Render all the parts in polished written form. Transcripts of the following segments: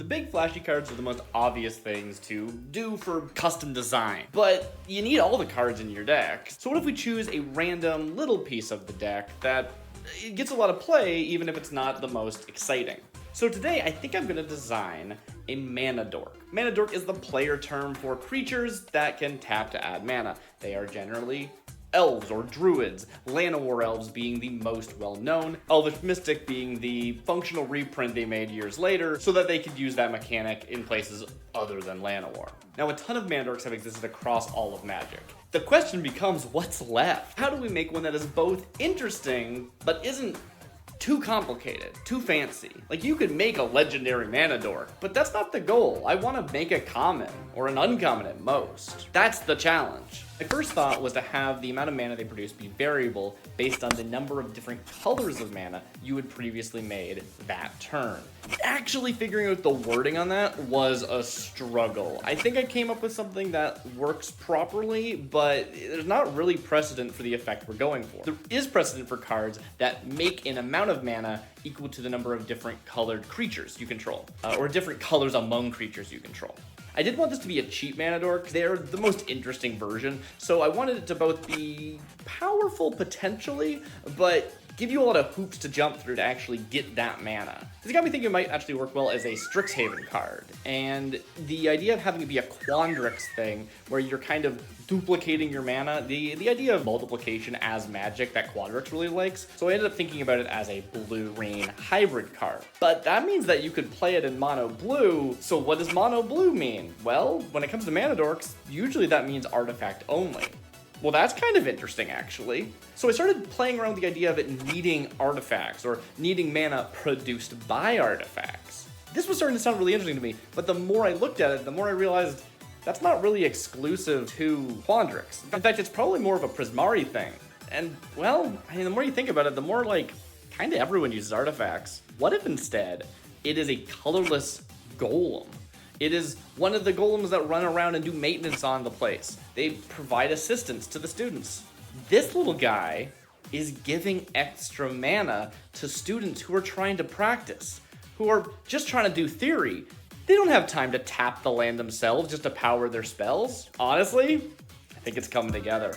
The big flashy cards are the most obvious things to do for custom design, but you need all the cards in your deck. So what if we choose a random little piece of the deck that it gets a lot of play even if it's not the most exciting? So today I think I'm going to design a mana dork. Mana dork is the player term for creatures that can tap to add mana. They are generally elves or druids, Llanowar elves being the most well-known, Elvish Mystic being the functional reprint they made years later so that they could use that mechanic in places other than Llanowar. Now, a ton of mana dorks have existed across all of Magic. The question becomes, what's left? How do we make one that is both interesting but isn't too complicated, too fancy? Like, you could make a legendary mana dork, but that's not the goal. I want to make a common, or an uncommon at most. That's the challenge. My first thought was to have the amount of mana they produce be variable based on the number of different colors of mana you had previously made that turn. Actually figuring out the wording on that was a struggle. I think I came up with something that works properly, but there's not really precedent for the effect we're going for. There is precedent for cards that make an amount of mana equal to the number of different colored creatures you control, or different colors among creatures you control. I did want this to be a cheap mana dork. They're the most interesting version, so I wanted it to both be powerful potentially, but give you a lot of hoops to jump through to actually get that mana. This got me thinking it might actually work well as a Strixhaven card, and the idea of having it be a Quandrix thing where you're kind of duplicating your mana, the idea of multiplication as Magic that Quandrix really likes, so I ended up thinking about it as a blue-green hybrid card. But that means that you could play it in mono blue, so what does mono blue mean? Well, when it comes to mana dorks, usually that means artifact only. Well, that's kind of interesting, actually. So I started playing around with the idea of it needing artifacts, or needing mana produced by artifacts. This was starting to sound really interesting to me, but the more I looked at it, the more I realized that's not really exclusive to Quandrix. In fact, it's probably more of a Prismari thing. And, well, I mean, the more you think about it, the more, like, kind of everyone uses artifacts. What if instead it is a colorless golem? It is one of the golems that run around and do maintenance on the place. They provide assistance to the students. This little guy is giving extra mana to students who are trying to practice, who are just trying to do theory. They don't have time to tap the land themselves just to power their spells. Honestly, I think it's coming together.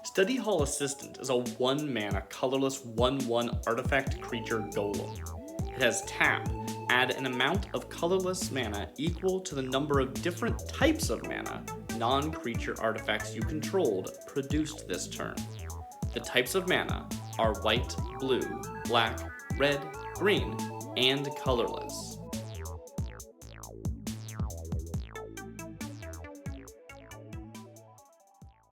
Study Hall Assistant is a 1-mana colorless 1/1 artifact creature golem. It has tap. Add an amount of colorless mana equal to the number of different types of mana non-creature artifacts you controlled produced this turn. The types of mana are white, blue, black, red, green, and colorless.